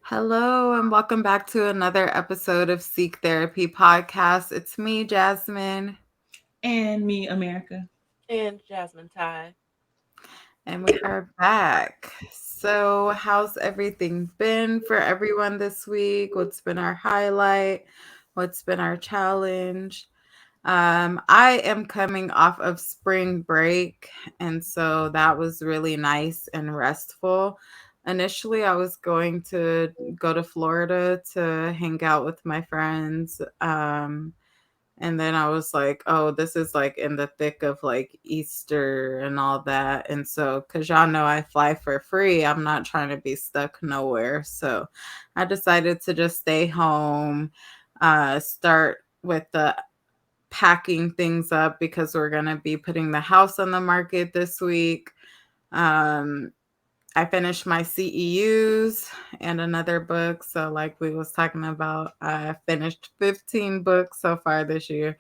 Hello, and welcome back to another episode of Seek Therapy Podcast. It's me, Jasmine, And me, America. And Jasmine Ty. and we are back. So, how's everything been for everyone this week? What's been our highlight? What's been our challenge? I am coming off of spring break, and so that was really nice and restful. Initially, I was going to go to Florida to hang out with my friends. And then I was like, oh, this is like in the thick of like Easter and all that. And so, because y'all know I fly for free, I'm not trying to be stuck nowhere. So I decided to just stay home, start with the packing things up because we're going to be putting the house on the market this week. Um, I finished my CEUs and another book. So, like we was talking about, I finished 15 books so far this year.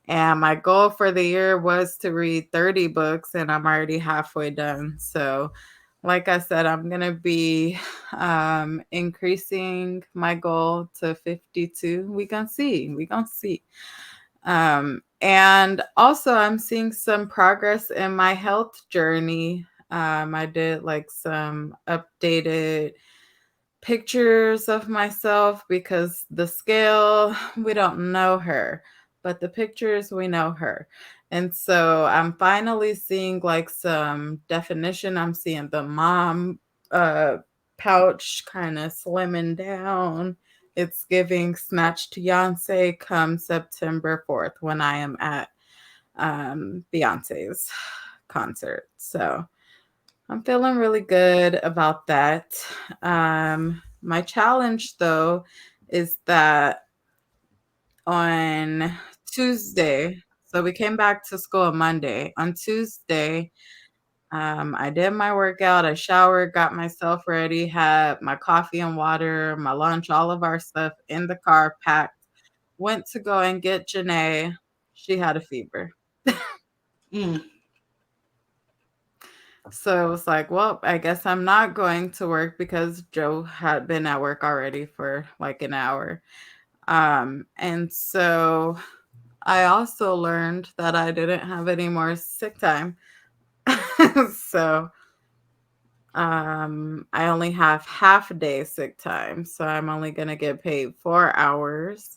And my goal for the year was to read 30 books, and I'm already halfway done. So, like I said, I'm going to be increasing my goal to 52. We going to see. We going to see. And also, I'm seeing some progress in my health journey. I did like some updated pictures of myself because the scale, we don't know her, but the pictures, we know her. And so I'm finally seeing like some definition. I'm seeing the mom uh, pouch kind of slimming down. It's giving Snatched Beyonce come September 4th when I am at Beyonce's concert. So I'm feeling really good about that. My challenge, though, is that on Tuesday, so we came back to school on Monday. On Tuesday, I did my workout, I showered, got myself ready, had my coffee and water, my lunch, all of our stuff in the car packed. Went to go and get Janae. She had a fever. Mm. So it was like, well, I guess I'm not going to work because Joe had been at work already for like an hour. And so I also learned that I didn't have any more sick time. So I only have half a day sick time. So I'm only gonna get paid 4 hours.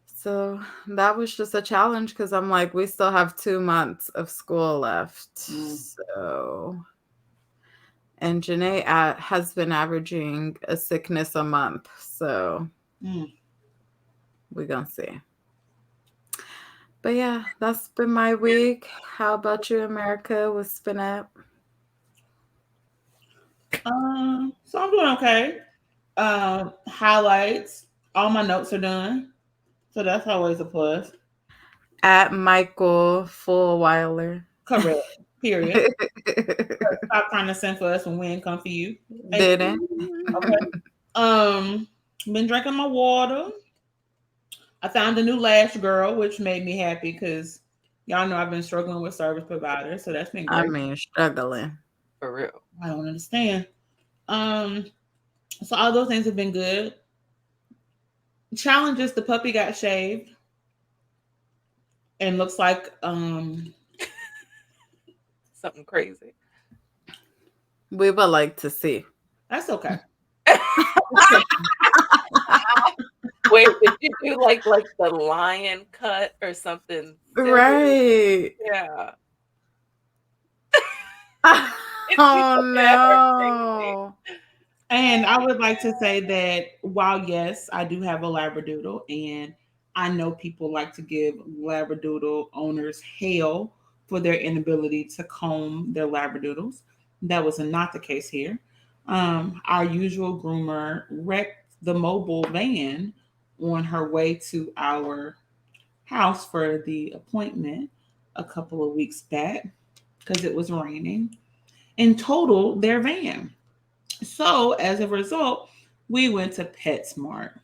So that was just a challenge because I'm like, we still have 2 months of school left. So and Janae has been averaging a sickness a month. So we're going to see. But yeah, that's been my week. How about you, America? What's been up? So I'm doing okay. Highlights. All my notes are done. So that's always a plus. At Michael Fullweiler. Correct. Period. Stop trying to send for us when we ain't come for you. Thank Didn't. you. Okay. Um, been drinking my water. I found a new lash girl, which made me happy because y'all know I've been struggling with service providers, so that's been I great. mean, struggling. For real. I don't understand. Um, so all those things have been good. Challenges: the puppy got shaved and looks like Something crazy. We would like to see. that's okay. Wait, did you do like the lion cut or something silly? Right. Yeah. Oh no. And I would like to say that while yes, I do have a Labradoodle, and I know people like to give Labradoodle owners hell for their inability to comb their Labradoodles. That was not the case here. Our usual groomer wrecked the mobile van on her way to our house for the appointment a couple of weeks back because it was raining and totaled their van. So as a result, we went to PetSmart.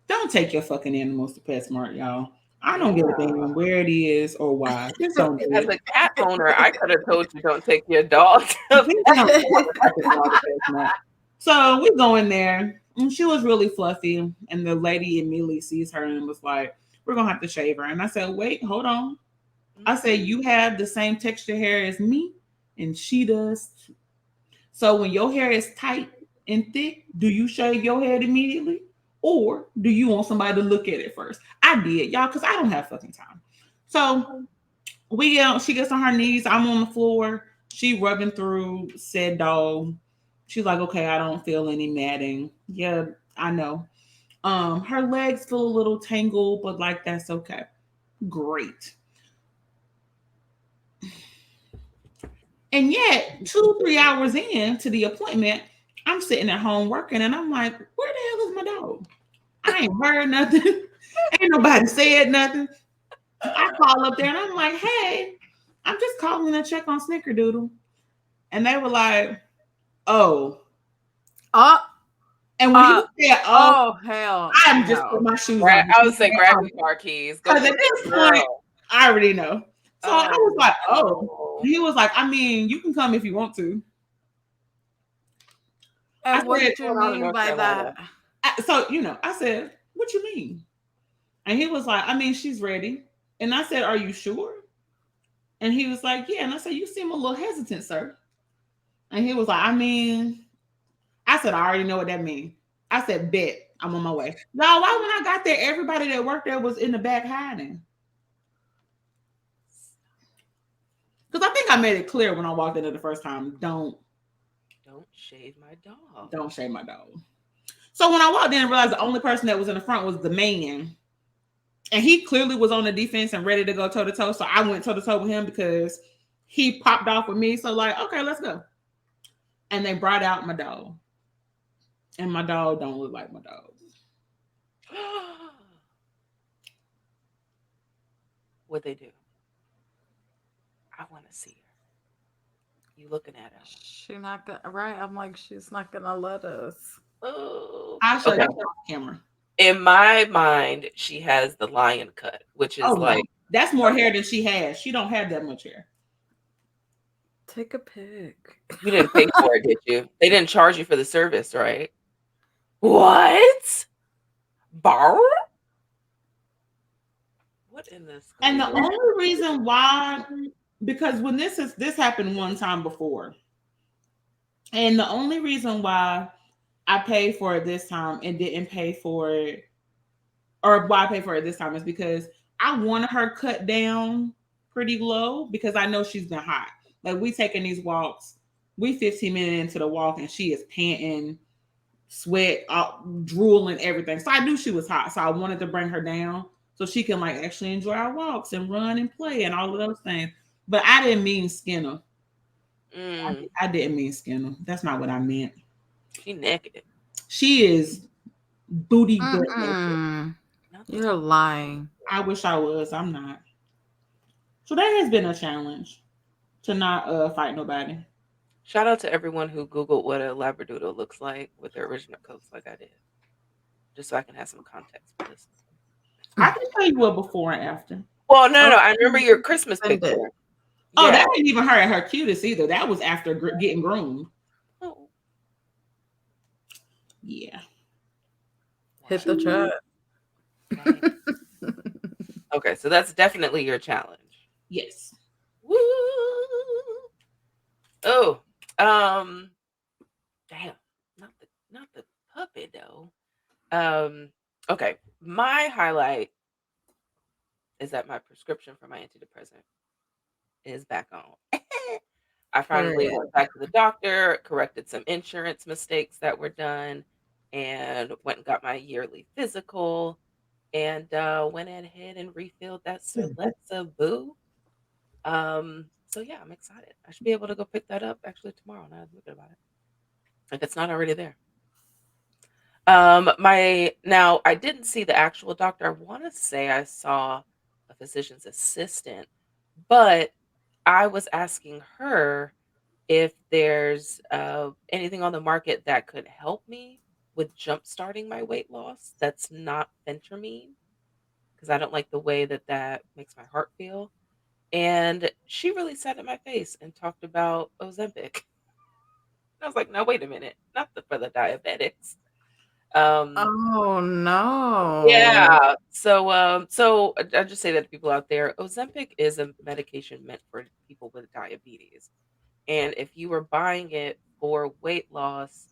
Don't take your fucking animals to PetSmart, y'all. I don't give a Yeah. damn where it is or why. Just don't do As it. a cat owner, I could have told you don't take your dog to Please don't take your fucking dog to PetSmart. So we go in there, and she was really fluffy. And the lady immediately sees her and was like, "We're gonna have to shave her." And I said, "Wait, hold on." I said, Mhm. "You have the same texture hair as me, and she does. So when your hair is tight and thick, do you shave your head immediately, or do you want somebody to look at it first?" I did, y'all, because I don't have fucking time. So she gets on her knees. I'm on the floor. She rubbing through said dog. She's like, "Okay, I don't feel any matting." Yeah, I know. Her legs feel a little tangled, but like that's okay. Great. And yet, 2, 3 hours in to the appointment, I'm sitting at home working, and I'm like, "Where the hell is my dog? I ain't heard nothing. Ain't nobody said nothing." I call up there and I'm like, "Hey, I'm just calling to check on Snickerdoodle." And they were like, "Oh." Oh, And when he uh, said, "Oh," oh, hell I'm just put no. my shoes on I would say grab your car keys, go because at get your this point, girl. I already know. So I was Oh like, "Oh." no. He was like, "I mean, you can come if you want to." I And what said, did you Going on in mean North by Carolina. that? I said, "What you mean?" And he was like, "I mean, she's ready." And I said, "Are you sure?" And he was like, "Yeah." And I said, "You seem a little hesitant, sir." And he was like, "I mean," I said, "I already know what that means." I said, "Bet, I'm on my way." No, why when I got there, everybody that worked there was in the back hiding. Because I think I made it clear when I walked in there the first time, Don't shave my dog. don't shame my dog. So when I walked in and realized the only person that was in the front was the man, and he clearly was on the defense and ready to go toe to toe. So I went toe to toe with him because he popped off with me. So like, okay, let's go. And they brought out my dog, and my dog don't look like my dog. What they do? I want to see her. You looking at her? She not gonna right? I'm like, she's not gonna let us. Oh, I'll show you okay. on camera. In my mind, she has the lion cut, which Oh is no, like, that's more okay, hair than she has. She don't have that much hair. Take a pic. you didn't pay for it, did you? They didn't charge you for the service, right? What? Bar? What in the And Scooby the Doo? only reason why, because when this happened one time before, and the only reason why I paid for it this time and didn't pay for it, or why I paid for it this time, is because I wanted her cut down pretty low because I know she's been hot. Like we taking these walks, we 15 minutes into the walk and she is panting, sweat, drooling, everything. So I knew she was hot. So I wanted to bring her down so she can like actually enjoy our walks and run and play and all of those things. But I didn't mean Skinner. Mm, I didn't mean Skinner. That's not what I meant. she naked. She is booty butt naked. Mm-mm. Not the You're lying. I wish I was. I'm not. So that has been a challenge to not fight nobody. shout out to everyone who Googled what a Labradoodle looks like with their original coats, like I did, just so I can have some context for this. I can tell you what before and after. Well, no, no, Oh, no. I remember your Christmas send it. picture. Oh, Yeah. that ain't even her at her cutest either. That was after getting groomed. Oh, Yeah. Hit the wow. chat. Dang. Okay, so that's definitely your challenge. Yes. Woo! Oh, um, damn. Not the puppy though. Um, okay. My highlight is that my prescription for my antidepressant is back on. I finally Period. went back to the doctor, corrected some insurance mistakes that were done, and went and got my yearly physical, and went ahead and refilled that Celexa boo. So yeah, I'm excited. I should be able to go pick that up actually tomorrow. Now I'm thinking about it, if it's not already there. My now I didn't see the actual doctor. I want to say I saw a physician's assistant, but I was asking her if there's anything on the market that could help me with jump starting my weight loss that's not phentermine, because I don't like the way that that makes my heart feel. And she really sat in my face and talked about Ozempic. I was like, no, wait a minute, not for the diabetics. Um, Oh no. yeah. So I just say that to people out there, Ozempic is a medication meant for people with diabetes. And if you were buying it for weight loss,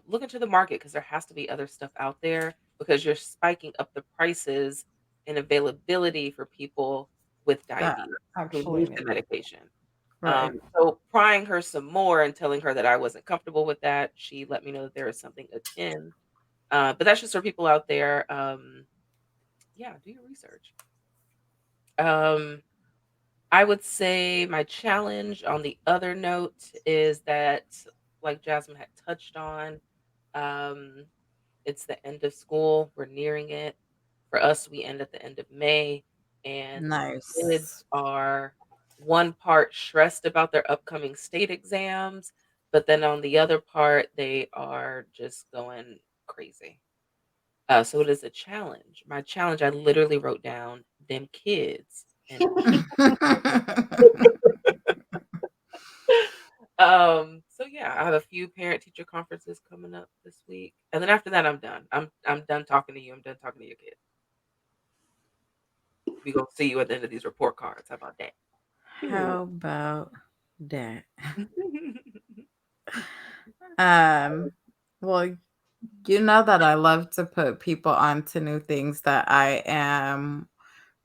look into the market because there has to be other stuff out there because you're spiking up the prices and availability for people with That diabetes who actually need the need it. medication. Right. So prying her some more and telling her that I wasn't comfortable with that, she let me know that there is something akin. But that's just for people out there. Yeah, do your research. Um, I would say my challenge on the other note is that, like Jasmine had touched on, um, it's the end of school. We're nearing it. For us, we end at the end of May, and kids Nice. are one part stressed about their upcoming state exams, but then on the other part, they are just going crazy. So it is a challenge. My challenge, I literally wrote down them kids and so yeah, I have a few parent teacher conferences coming up this week. And then after that I'm done. I'm done talking to you. I'm done talking to your kids. We gonna see you at the end of these report cards. How about that? Period. How about that? Um, well, you know that I love to put people onto new things that I am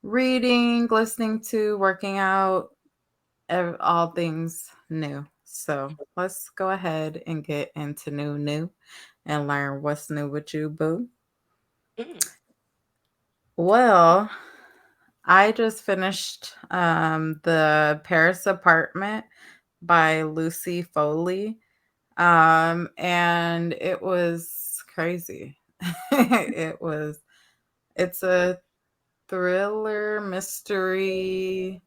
reading, listening to, working out, all things new. So let's go ahead and get into new and learn what's new with you, boo. Mm, Well, I just finished The Paris Apartment by Lucy Foley. And it was crazy. It's a thriller mystery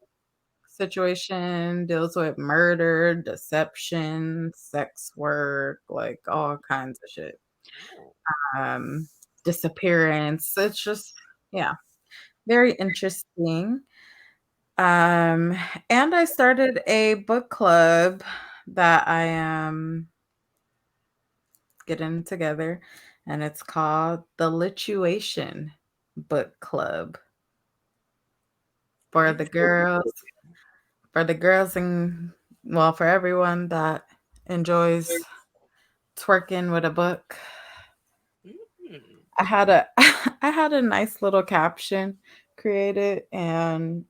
situation, deals with murder, deception, sex work, like all kinds of shit. oh, Um, Disappearance. It's just, yeah, very interesting. Um, and I started a book club that I am getting together, and it's called the Lituation Book Club for the girls, interesting. for the girls and well, for everyone that enjoys twerking with a book. Mm, I had a I had a nice little caption created and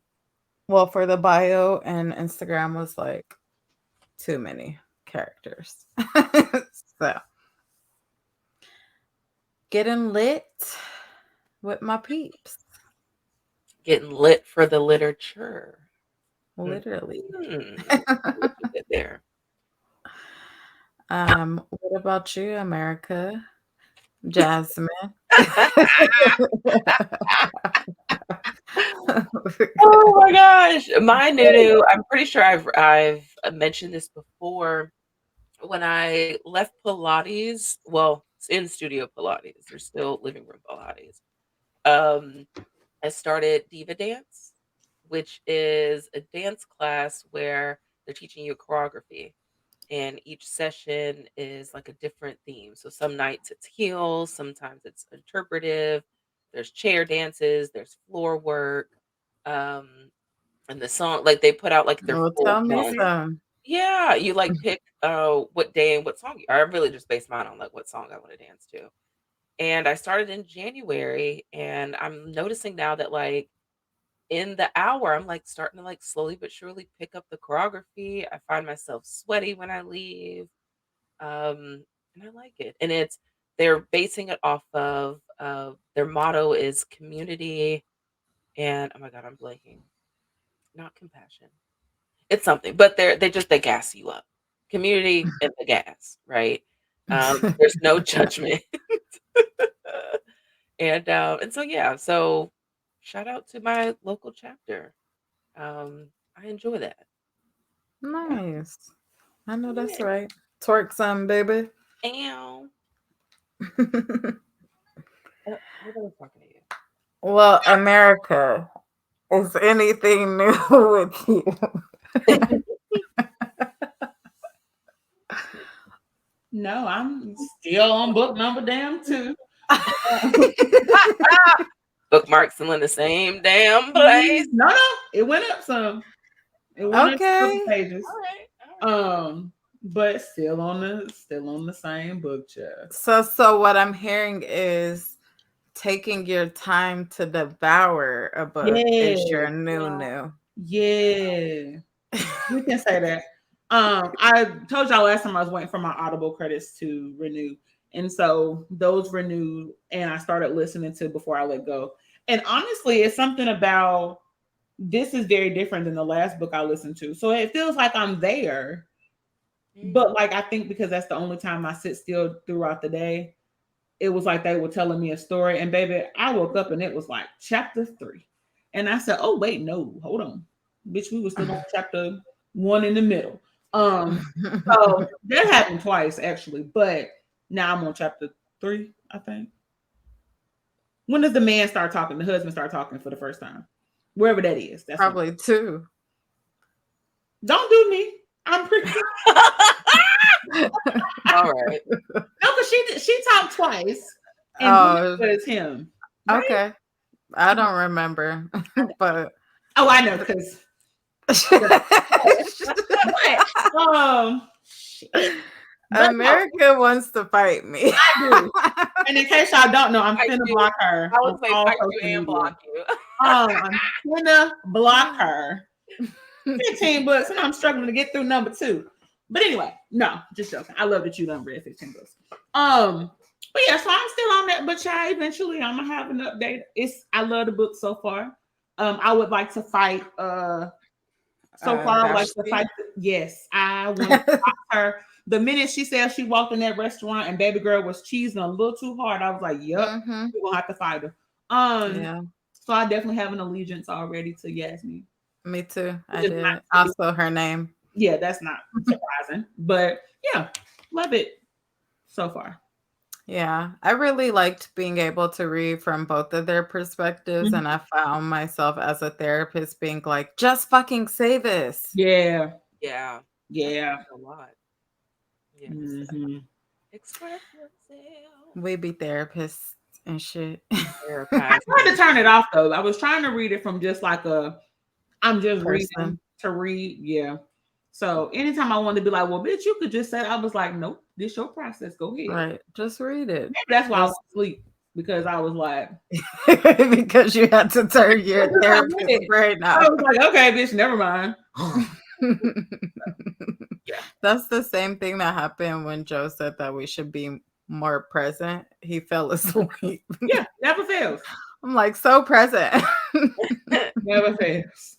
well for the bio and Instagram was like too many characters. So getting lit with my peeps. getting lit for the literature. Literally. What you did there. What about you, America? Jasmine. Oh my gosh. My new I'm pretty sure I've mentioned this before. When I left Pilates, well, it's in studio Pilates. There's still living room Pilates. Um, I started Diva Dance, which is a dance class where they're teaching you choreography, and each session is like a different theme. So some nights it's heels, sometimes it's interpretive. There's chair dances, there's floor work, um, and the song like they put out like their Well, full tell me month. some. Yeah, you like pick what day and what song I really just based mine on like what song I want to dance to. And I started in January and I'm noticing now that like in the hour I'm like starting to like slowly but surely pick up the choreography. I find myself sweaty when I leave. And I like it. And it's they're basing it off of their motto is community and oh my god, I'm blanking. Not compassion. It's something, but they gas you up. Community and the gas, right? There's no judgment. And so yeah, so shout out to my local chapter. I enjoy that. Yeah. Nice. I know that's Yeah. right. Twerk some, baby. Ow. What I was talking to Well, America, is anything new with you? you. No, I'm still on book number damn two. Bookmarks still in the same damn place. No, no, it went up some. It went up a couple Okay. pages. All right. All right. But still on the same book, chair. So what I'm hearing is taking your time to devour a book is Yeah, your new. yeah. We can say that. I told y'all last time I was waiting for my Audible credits to renew, and so those renewed, and I started listening to before I let go. And honestly, it's something about this is very different than the last book I listened to. So it feels like I'm there, Mm. but like I think because that's the only time I sit still throughout the day, it was like they were telling me a story. And baby, I woke up and it was like chapter 3. And I said, oh, wait, no, hold on. Bitch, we were still on chapter 1 in the middle. So that happened twice actually, but now I'm on chapter 3, I think. When does the man start talking? The husband start talking for the first time? Wherever that is. That's when. Probably two. Don't do me. I'm pretty. All right. No, because she talked twice, and then Oh, it was him, right? okay. I don't remember, but Oh, I know, because shit. But no, America wants to fight me. I do. And in case y'all don't know, I'm Fight finna you. block her I on would say all fight you social and media. block you. I'm finna block her. 15 books, and I'm struggling to get through number 2. But anyway, no, just joking. I love that you done read 15 books. But yeah, so I'm still on that. But yeah, eventually I'm gonna have an update. I love the book so far. I would like to fight. So far, I would like to Vashti. fight. Yes, I want to fight her. The minute she said she walked in that restaurant and baby girl was cheesing a little too hard, I was like, "Yep, Hmm. we're gonna have to fight her." Um, Yeah, so I definitely have an allegiance already to Yasmin, me too. which I is not did. to be. Also, her name. Yeah, that's not surprising, but yeah, love it so far. Yeah, I really liked being able to read from both of their perspectives, and Mhm. I found myself as a therapist being like, "Just fucking say this." Yeah, Yeah. That yeah. happens a lot. Yes. Hmm. Express yourself. We be therapists and shit. I tried Therapizing. to turn it off though. I was trying to read it from just like a I'm just reading Person, to read. Yeah. So anytime I wanted to be like, well, bitch, you could just say, I was like, nope, this your process. Go ahead. right? Just read it. Maybe that's why I went Just to sleep because I was like, because you had to turn I your just not therapist ready. brain I off. was like, okay, bitch, never mind. Yeah. That's the same thing that happened when Joe said that we should be more present. He fell asleep. Yeah. Never fails. I'm like, so present. Never fails.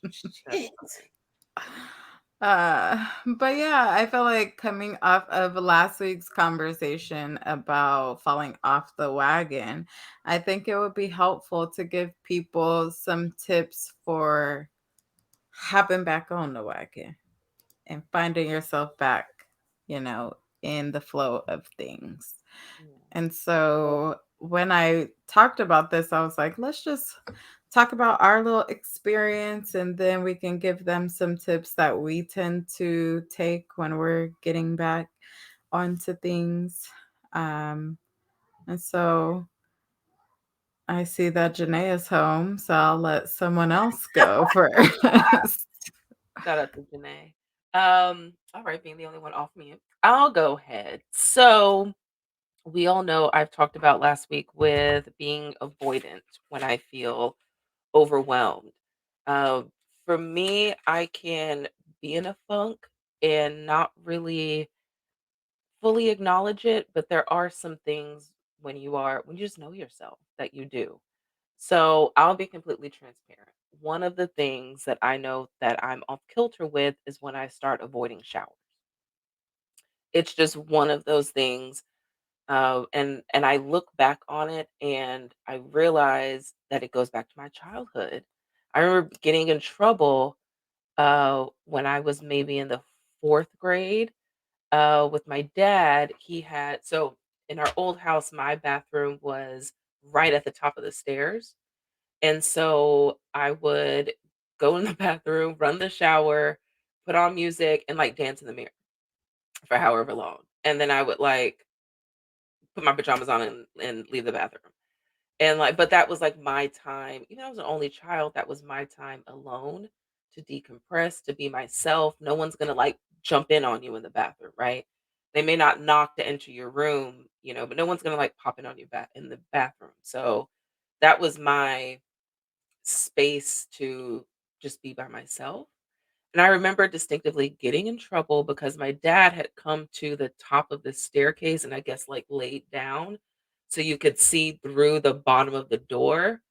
That's Shit. funny. But yeah, I feel like coming off of last week's conversation about falling off the wagon, I think it would be helpful to give people some tips for hopping back on the wagon and finding yourself back, you know, in the flow of things. Yeah. And so when I talked about this, I was like, let's just talk about our little experience and then we can give them some tips that we tend to take when we're getting back onto things. Um, and so I see that Janae is home, so I'll let someone else go first. Shout out to Janae. All right, being the only one off mute. I'll go ahead. So we all know I've talked about last week with being avoidant when I feel overwhelmed. Uh, for me, I can be in a funk and not really fully acknowledge it, but there are some things when you just know yourself that you do. So I'll be completely transparent. One of the things that I know that I'm off kilter with is when I start avoiding showers. It's just one of those things. And I look back on it and I realize that it goes back to my childhood. I remember getting in trouble when I was maybe in the fourth grade with my dad. So in our old house, my bathroom was right at the top of the stairs. And so I would go in the bathroom, run the shower, put on music, and like dance in the mirror for however long. and then I would like put my pajamas on and leave the bathroom. And like, but that was like my time. Even though I was an only child, that was my time alone to decompress, to be myself. No one's gonna like jump in on you in the bathroom, right? They may not knock to enter your room, but no one's gonna like pop in on you back in the bathroom. So that was my space to just be by myself. And I remember distinctively getting in trouble because my dad had come to the top of the staircase and I guess like laid down so you could see through the bottom of the door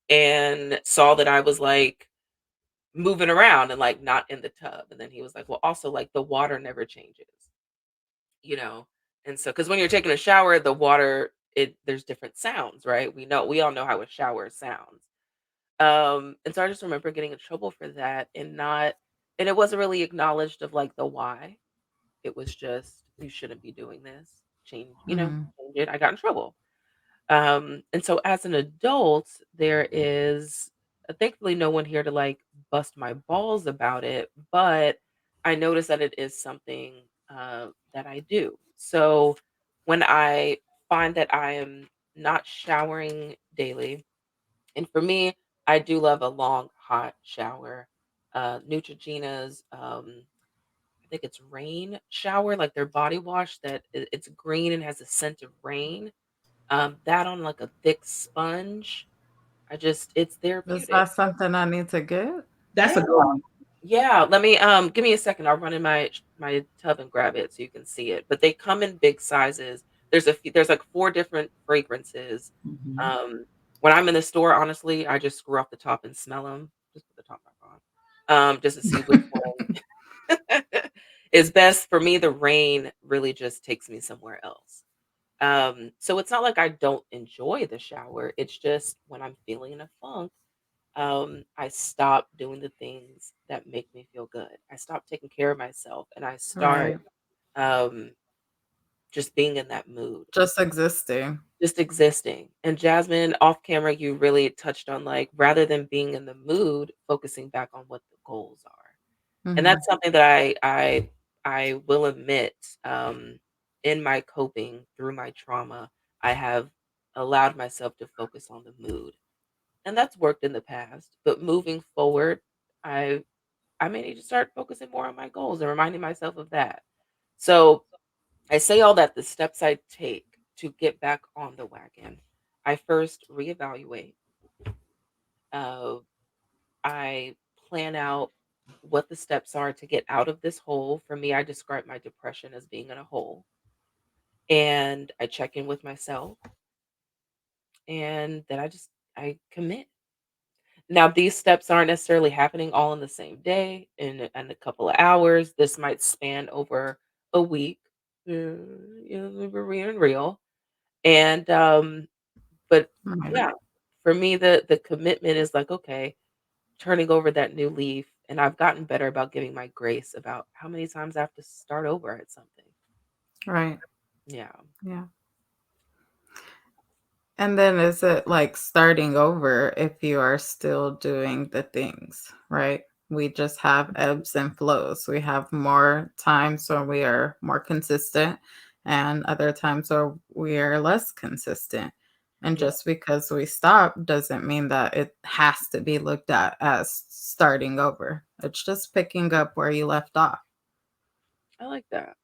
and saw that I was like moving around and like not in the tub. And then he was like, well, also like the water never changes, you know? And so, because when you're taking a shower, the water, there's different sounds, right? We all know how a shower sounds. And so I just remember getting in trouble for that and it wasn't really acknowledged of like the why. It was just you shouldn't be doing this. Mm. Change it. I got in trouble. And so as an adult, there is thankfully no one here to like bust my balls about it, but I notice that it is something that I do. So when I find that I am not showering daily, and for me, I do love a long hot shower. Neutrogena's, I think it's rain shower, like their body wash that it's green and has a scent of rain. That on like a thick sponge. It's Is therapeutic. that something I need to get? That's Yeah. a good one. Yeah, let me give me a second. I'll run in my tub and grab it so you can see it. But they come in big sizes. There's like four different fragrances. Mhm. Um when I'm in the store, honestly, I just screw off the top and smell them. Just put the top back on. Just to see which one is best. For me, the rain really just takes me somewhere else. So it's not like I don't enjoy the shower. It's just when I'm feeling in a funk, I stop doing the things that make me feel good. I stop taking care of myself and I start Right. um, just being in that mood, Just existing. just existing. And Jasmine, off camera, you really touched on like rather than being in the mood, focusing back on what the goals are. And Hmm. that's something that I will admit in my coping through my trauma, I have allowed myself to focus on the mood. And that's worked in the past, but moving forward, I I may need to start focusing more on my goals and reminding myself of that. So I say all that the steps I take to get back on the wagon. I first reevaluate. Uh, I plan out what the steps are to get out of this hole. For me, I describe my depression as being in a hole. And I check in with myself and then I commit. Now, these steps aren't necessarily happening all in the same day in a couple of hours. This might span over a week. We're being real. And but Right. yeah, for me the commitment is like, okay, turning over that new leaf. And I've gotten better about giving my grace about how many times I have to start over at something. Right. Yeah. Yeah. And then is it like starting over if you are still doing the things, right? We just have ebbs and flows. We have more times when we are more consistent and other times where we are less consistent. And Yeah. just because we stop doesn't mean that it has to be looked at as starting over. It's just picking up where you left off. I like that.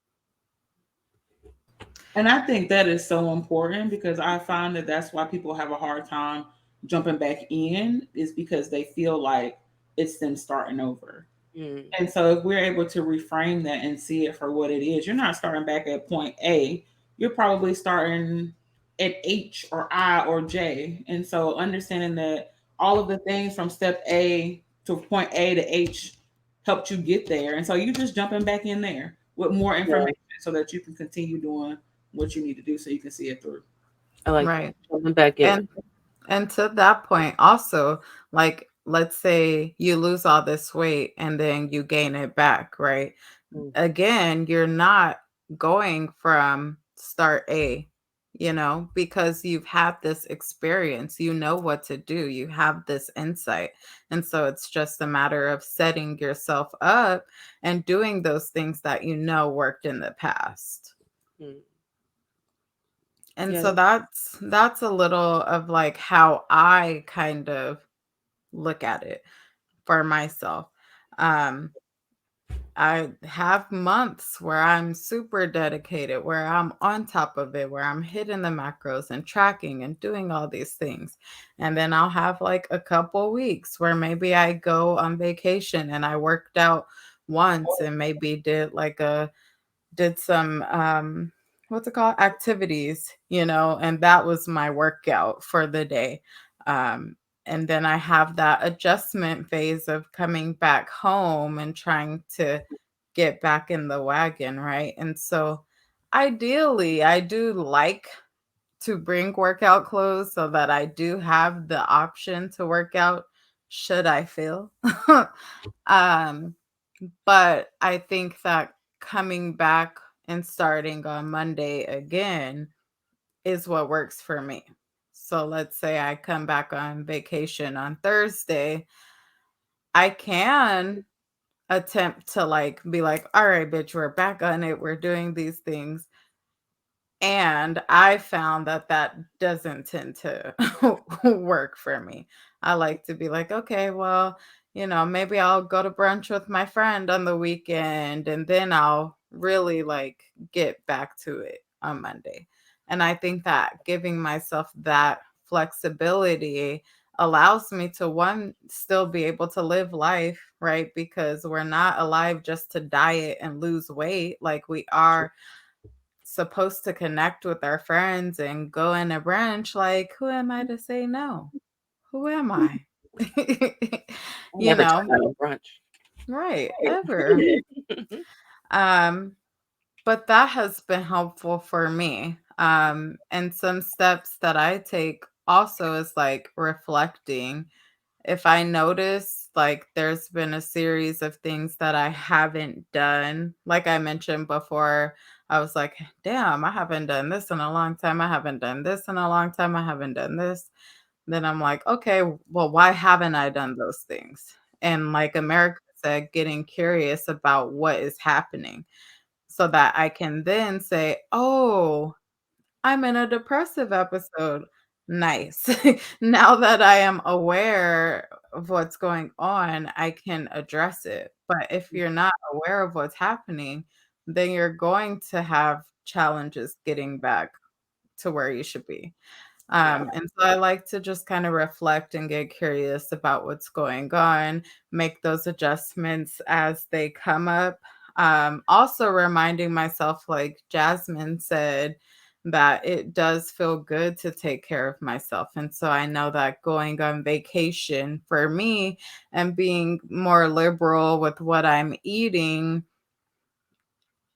And I think that is so important because I find that that's why people have a hard time jumping back in is because they feel like it's them starting over. Mm, And so if we're able to reframe that and see it for what it is, you're not starting back at point A. You're probably starting at H or I or J. And so understanding that all of the things from step A to point A to H helped you get there. And so you're just jumping back in there with more yeah, information so that you can continue doing what you need to do so you can see it through. I like that. Right. Jumping back in. And to that point also, like let's say you lose all this weight and then you gain it back, right? Mm, Again, you're not going from start A, because you've had this experience, you know what to do, you have this insight. And so it's just a matter of setting yourself up and doing those things that you know worked in the past. Mm. And Yeah. so that's a little of like how I kind of look at it for myself. Um, I have months where I'm super dedicated, where I'm on top of it, where I'm hitting the macros and tracking and doing all these things. And then I'll have like a couple weeks where maybe I go on vacation and I worked out once and maybe did some what's it called, activities, and that was my workout for the day. um and then I have that adjustment phase of coming back home and trying to get back in the wagon, right? And so ideally I do like to bring workout clothes so that I do have the option to work out should I feel. um but I think that coming back and starting on Monday again is what works for me. So let's say I come back on vacation on Thursday, I can attempt to like be like, all right, bitch, we're back on it. We're doing these things. And I found that that doesn't tend to work for me. I like to be like, okay, well, maybe I'll go to brunch with my friend on the weekend and then I'll really like get back to it on Monday. And I think that giving myself that flexibility allows me to one still be able to live life, right? Because we're not alive just to diet and lose weight. Like we are supposed to connect with our friends and go in a brunch, like, who am I to say no? Who am I? I You never turn know, down a brunch. right, ever. Um, but that has been helpful for me. And some steps that I take also is like reflecting. If I notice like there's been a series of things that I haven't done, like I mentioned before, I was like, damn, I haven't done this in a long time. I haven't done this in a long time. I haven't done this. Then I'm like, okay, well, why haven't I done those things? And like America said, getting curious about what is happening so that I can then say, oh, I'm in a depressive episode. Nice. Now that I am aware of what's going on, I can address it. But if you're not aware of what's happening, then you're going to have challenges getting back to where you should be. Yeah. And so I like to just kind of reflect and get curious about what's going on, make those adjustments as they come up. Also reminding myself, like Jasmine said, that it does feel good to take care of myself. And so I know that going on vacation for me and being more liberal with what I'm eating,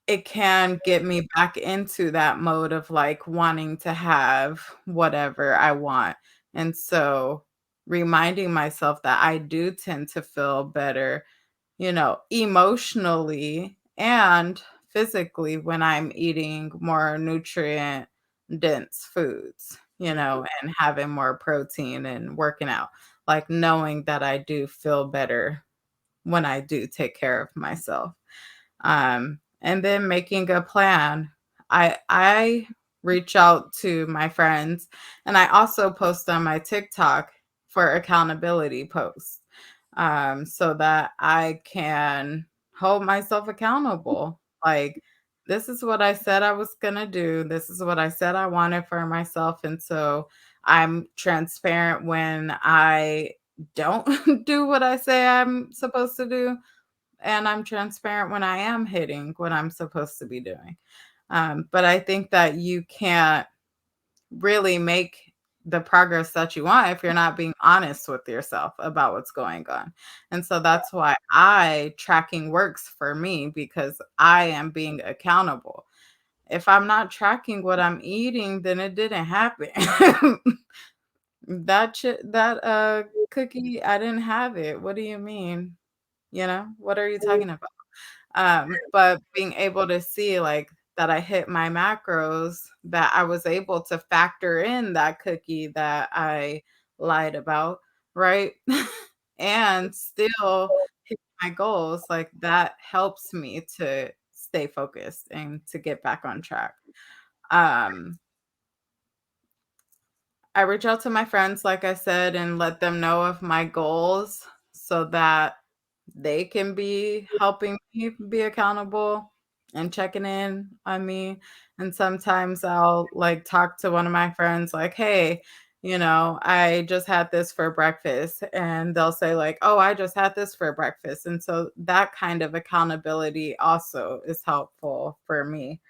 it can get me back into that mode of like wanting to have whatever I want. And so reminding myself that I do tend to feel better, emotionally and physically when I'm eating more nutrient dense foods, Mhm. and having more protein and working out, like knowing that I do feel better when I do take care of myself. And then making a plan. I reach out to my friends and I also post on my TikTok for accountability posts, so that I can hold myself accountable. Like, this is what I said I was going to do. This is what I said I wanted for myself. And so I'm transparent when I don't do what I say I'm supposed to do, and I'm transparent when I am hitting what I'm supposed to be doing. But I think that you can't really make the progress that you want if you're not being honest with yourself about what's going on. And so that's why tracking works for me, because I am being accountable. If I'm not tracking what I'm eating, then it didn't happen. That cookie, I didn't have it. What do you mean? What are you talking about? But being able to see, like, that I hit my macros, that I was able to factor in that cookie that I lied about, right? And still hit my goals, like, that helps me to stay focused and to get back on track. Um, I reach out to my friends, like I said, and let them know of my goals so that they can be helping me be accountable and checking in on me. And sometimes I'll like talk to one of my friends, like, hey, I just had this for breakfast. And they'll say, like, oh, I just had this for breakfast. And so that kind of accountability also is helpful for me.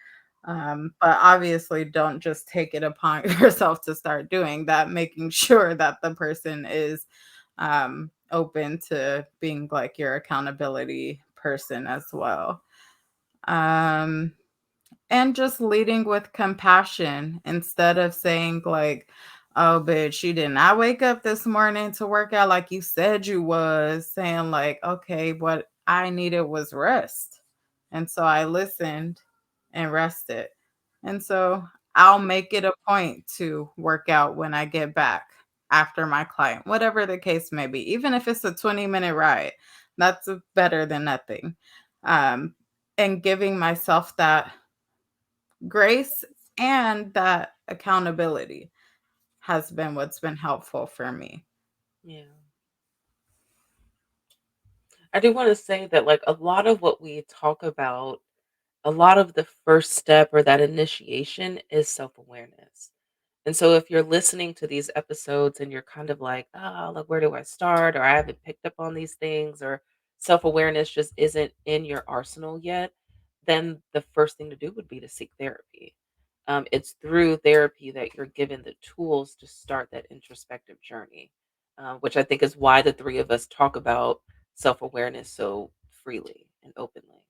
But obviously, don't just take it upon yourself to start doing that, making sure that the person is open to being like your accountability person as well. Um, and just leading with compassion instead of saying, like, oh, bitch, you did not wake up this morning to work out like you said you was, saying, like, okay, what I needed was rest. And so I listened and rested. And so I'll make it a point to work out when I get back after my client, whatever the case may be, even if it's a 20-minute ride, that's better than nothing. Um, and giving myself that grace and that accountability has been what's been helpful for me. Yeah. I do want to say that, like, a lot of what we talk about, a lot of the first step or that initiation is self awareness. And so if you're listening to these episodes and you're kind of like, "Ah, like, where do I start?" Or I haven't picked up on these things, or self-awareness just isn't in your arsenal yet, then the first thing to do would be to seek therapy. It's through therapy that you're given the tools to start that introspective journey, which I think is why the three of us talk about self-awareness so freely and openly.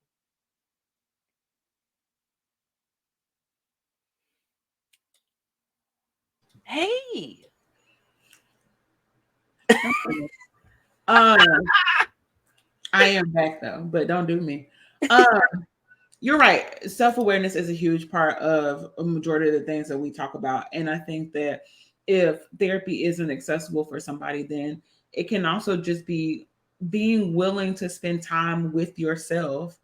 Hey. Okay. Um, I am back though, but don't do me. Um, you're right. Self awareness is a huge part of a majority of the things that we talk about, and I think that if therapy isn't accessible for somebody, then it can also just be being willing to spend time with yourself,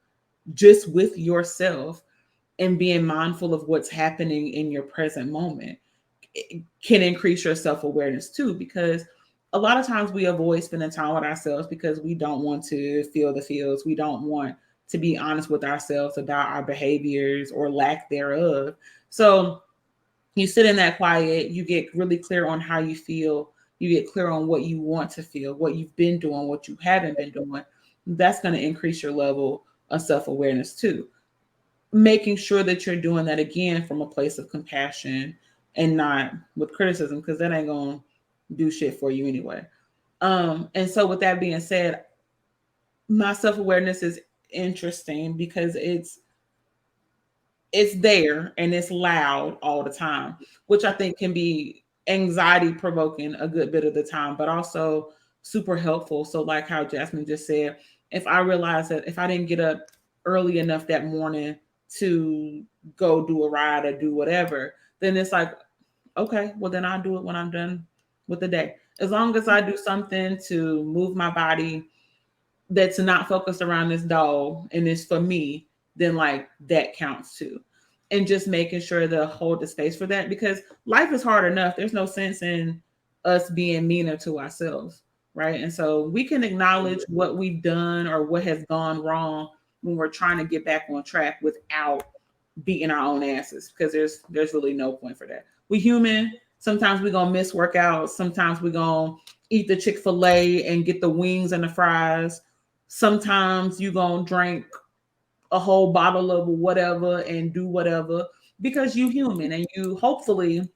just with yourself, and being mindful of what's happening in your present moment. It can increase your self awareness too, because a lot of times we avoid spending time with ourselves because we don't want to feel the feels. We don't want to be honest with ourselves about our behaviors or lack thereof. So you sit in that quiet, you get really clear on how you feel, you get clear on what you want to feel, what you've been doing, what you haven't been doing. That's going to increase your level of self awareness too, making sure that you're doing that again from a place of compassion and not with criticism, because that ain't gonna do shit for you anyway. And so with that being said, my self-awareness is interesting because it's there and it's loud all the time, which I think can be anxiety provoking a good bit of the time, but also super helpful. So, like how Jasmine just said, if I realize that if I didn't get up early enough that morning to go do a ride or do whatever, then it's like, okay, well, then I'll do it when I'm done with the day. As long as I do something to move my body that's not focused around this dog and it's for me, then like that counts too. And just making sure to hold the space for that, because life is hard enough. There's no sense in us being meaner to ourselves, right? And so we can acknowledge what we've done or what has gone wrong when we're trying to get back on track without beating our own asses, because there's really no point for that. We human. Sometimes we're gonna miss workouts. Sometimes we're gonna eat the Chick-fil-A and get the wings and the fries. Sometimes you gonna drink a whole bottle of whatever and do whatever, because you human and you hopefully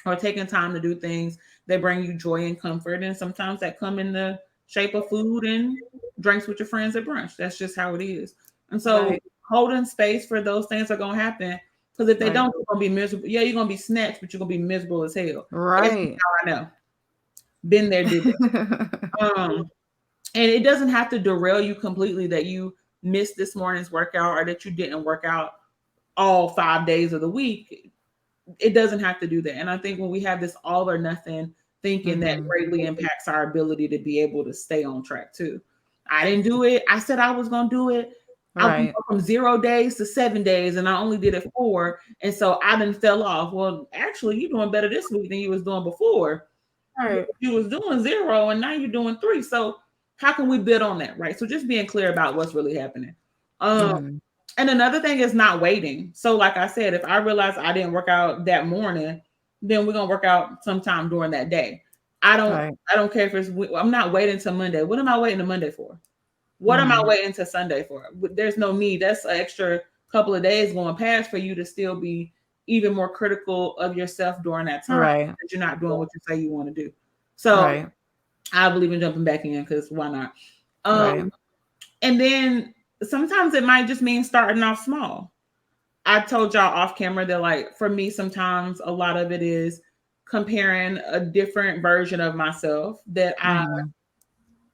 are taking time to do things that bring you joy and comfort. And sometimes that come in the shape of food and drinks with your friends at brunch. That's just how it is. And so Right, holding space for those things are gonna happen. Because if they right, don't, you're gonna be miserable. Yeah, you're gonna be snatched, but you're gonna be miserable as hell. That's right. how I know. Been there, did that. Um, and it doesn't have to derail you completely that you missed this morning's workout or that you didn't work out all 5 days of the week. It doesn't have to do that. And I think when we have this all or nothing thinking, that Mhm. greatly impacts our ability to be able to stay on track too. I didn't do it. I said I was going to do it. I went Right. from 0 days to 7 days, and I only did it 4, and so I didn't fell off. Well, actually, you're doing better this week than you was doing before. Right. You was doing 0, and now you're doing 3. So how can we build on that, right? So just being clear about what's really happening. Um, Mm. and another thing is not waiting. So, like I said, if I realize I didn't work out that morning, then we're gonna work out sometime during that day. I don't. Right. I don't care if it's. I'm not waiting till Monday. What am I waiting to Monday for? What am I Mm. waiting to Sunday for? There's no need. That's an extra couple of days going past for you to still be even more critical of yourself during that time Right. that you're not doing what you say you want to do. So Right. I believe in jumping back in because why not? Right. And then sometimes it might just mean starting off small. I told y'all off camera that, like, for me, sometimes a lot of it is comparing a different version of myself that I Mhm.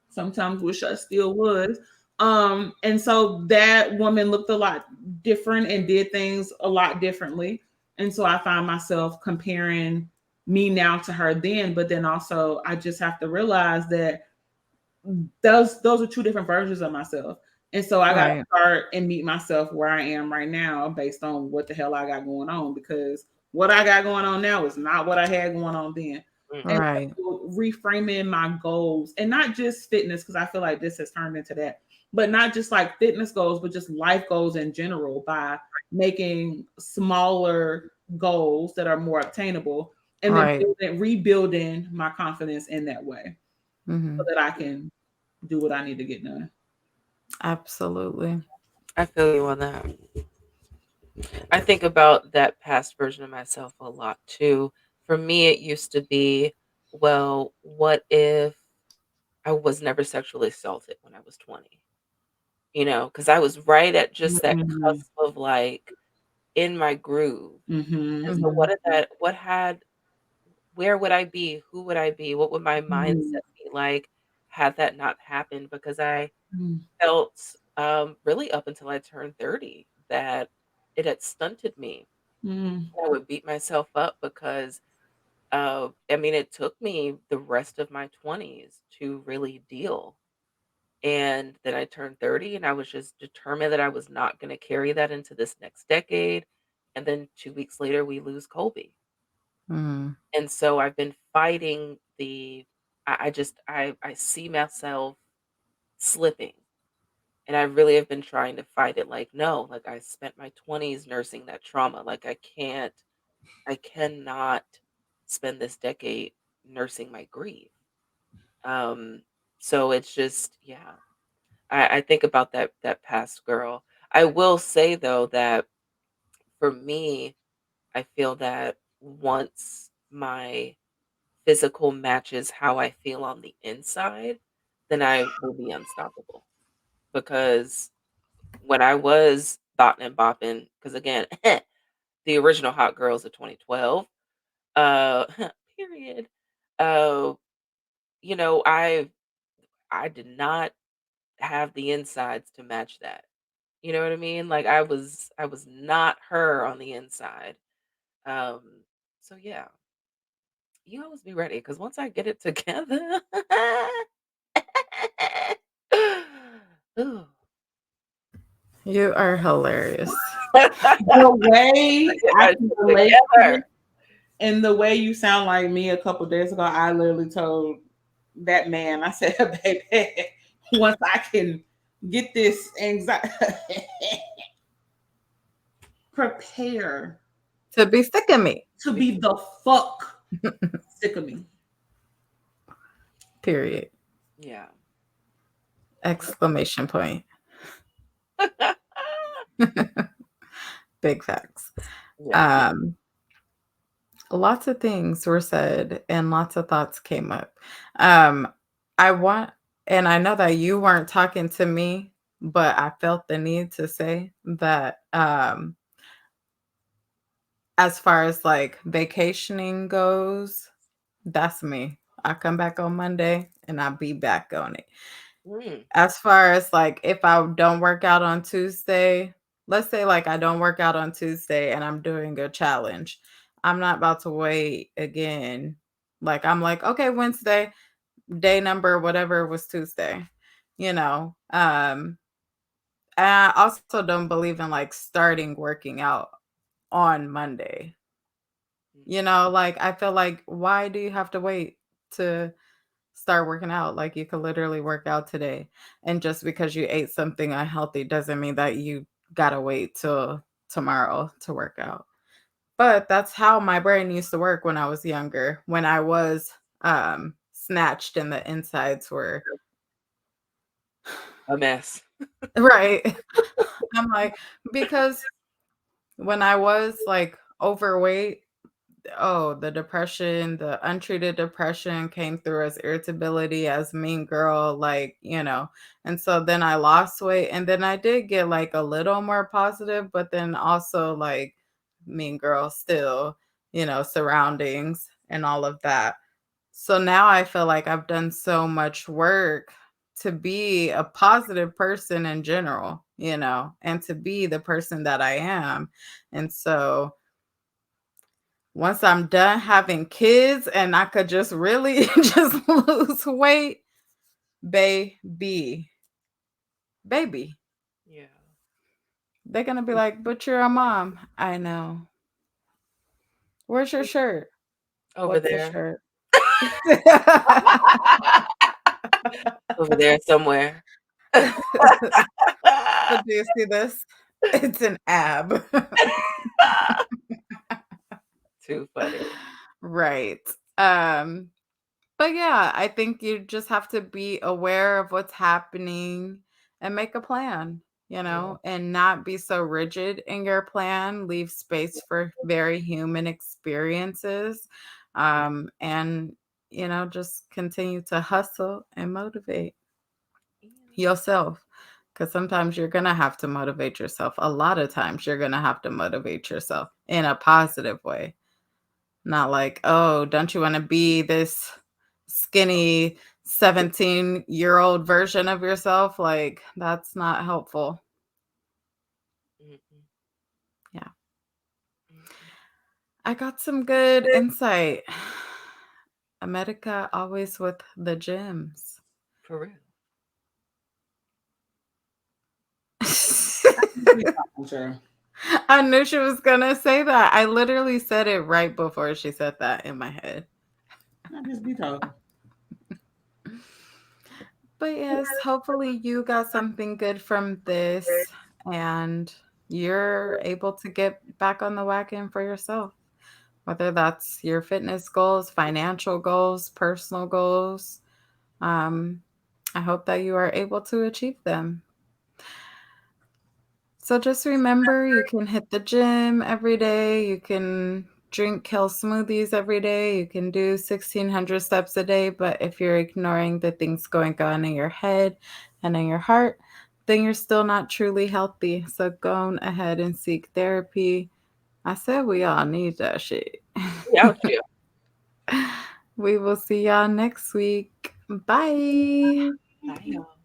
sometimes wish I still was. And so that woman looked a lot different and did things a lot differently. And so I find myself comparing me now to her then, but then also I just have to realize that those are two different versions of myself. And so I got to Right. start and meet myself where I am right now based on what the hell I got going on, because what I got going on now is not what I had going on then. And Mhm. Right. so reframing my goals, and not just fitness, because I feel like this has turned into that, but not just like fitness goals, but just life goals in general, by making smaller goals that are more obtainable, and then Right. rebuilding my confidence in that way so Mhm. that I can do what I need to get done. Absolutely. I feel you on that. I think about that past version of myself a lot too. For me, it used to be, well, what if I was never sexually assaulted when I was 20? Because I was right at just that Mhm. cusp of like in my groove. Mhm. And so Mhm. where would I be? Who would I be? What would my Mhm. mindset be like had that not happened? Because I Mhm. felt really up until I turned 30 that it had stunted me. Mhm. I would beat myself up because I mean, it took me the rest of my 20s to really deal. And then I turned 30 and I was just determined that I was not going to carry that into this next decade. And then 2 weeks later, we lose Colby. Mhm. And so I've been fighting I see myself slipping. And I really have been trying to fight it. Like, no, like I spent my 20s nursing that trauma. Like I cannot spend this decade nursing my grief. Um, so it's just, yeah. I think about that past girl. I will say though that for me, I feel that once my physical matches how I feel on the inside, then I will be unstoppable. Because when I was botting and bopping, because again, the original Hot Girls of 2012, uh, period. Uh, you know, I did not have the insides to match that. You know what I mean? Like I was not her on the inside. Um, so yeah, you always be ready because once I get it together, ooh. You are hilarious. The way Get I my can shit relate to this, together. and the way you sound like me a couple days ago, I literally told that man, I said, baby, once I can get this anxiety, prepare To be sick of me. to be the fuck sick of me. Period. Yeah. Exclamation point. Big facts. Yeah. Um, Lots of things were said and lots of thoughts came up. Um, I want, and I know that you weren't talking to me, but I felt the need to say that as far as like vacationing goes, that's me. I come back on Monday and I'll be back on it. Mm, As far as like if I don't work out on Tuesday, let's say like I don't work out on Tuesday and I'm doing a challenge. I'm not about to wait again. Like I'm like, okay, Wednesday, day number whatever was Tuesday. You know, I also don't believe in like starting working out on Monday. You Mm-mm. know, like I feel like why do you have to wait to start working out? Like you could literally work out today. And just because you ate something unhealthy doesn't mean that you gotta wait till tomorrow to work out. But that's how my brain used to work when I was younger, when I was snatched and the insides were A mess. right. I'm like, because when I was like overweight, oh, the depression, the untreated depression came through as irritability, as mean girl, like, And so then I lost weight and then I did get like a little more positive, but then also like mean girl still, surroundings and all of that. So now I feel like I've done so much work to be a positive person in general, and to be the person that I am. And so once I'm done having kids and I could just really just lose weight, baby, baby, Yeah. they're going to be like, but you're a mom. I know. Where's your shirt? Over What's the there. shirt? Over there somewhere. So do you see this? It's an ab. Too funny. Right. Um, but yeah, I think you just have to be aware of what's happening and make a plan, Yeah. and not be so rigid in your plan. Leave space for very human experiences. And just continue to hustle and motivate Yeah. yourself. Because sometimes you're going to have to motivate yourself. A lot of times you're going to have to motivate yourself in a positive way. Not like, oh, don't you want to be this skinny 17-year-old version of yourself? Like, that's not helpful. Mm-mm. Yeah. Mm-mm. I got some good insight. America always with the gems. For real. Be talking, sure. I knew she was going to say that. I literally said it right before she said that in my head. I just be talking. But yes, hopefully you got something good from this and you're able to get back on the wagon for yourself, whether that's your fitness goals, financial goals, personal goals. Um, I hope that you are able to achieve them. So just remember you can hit the gym every day, you can drink kale smoothies every day, you can do 1,600 steps a day, but if you're ignoring the things going on in your head and in your heart, then you're still not truly healthy. So go on ahead and seek therapy. I said we all need that shit. We out here. We will see y'all next week. Bye. Bye, y'all.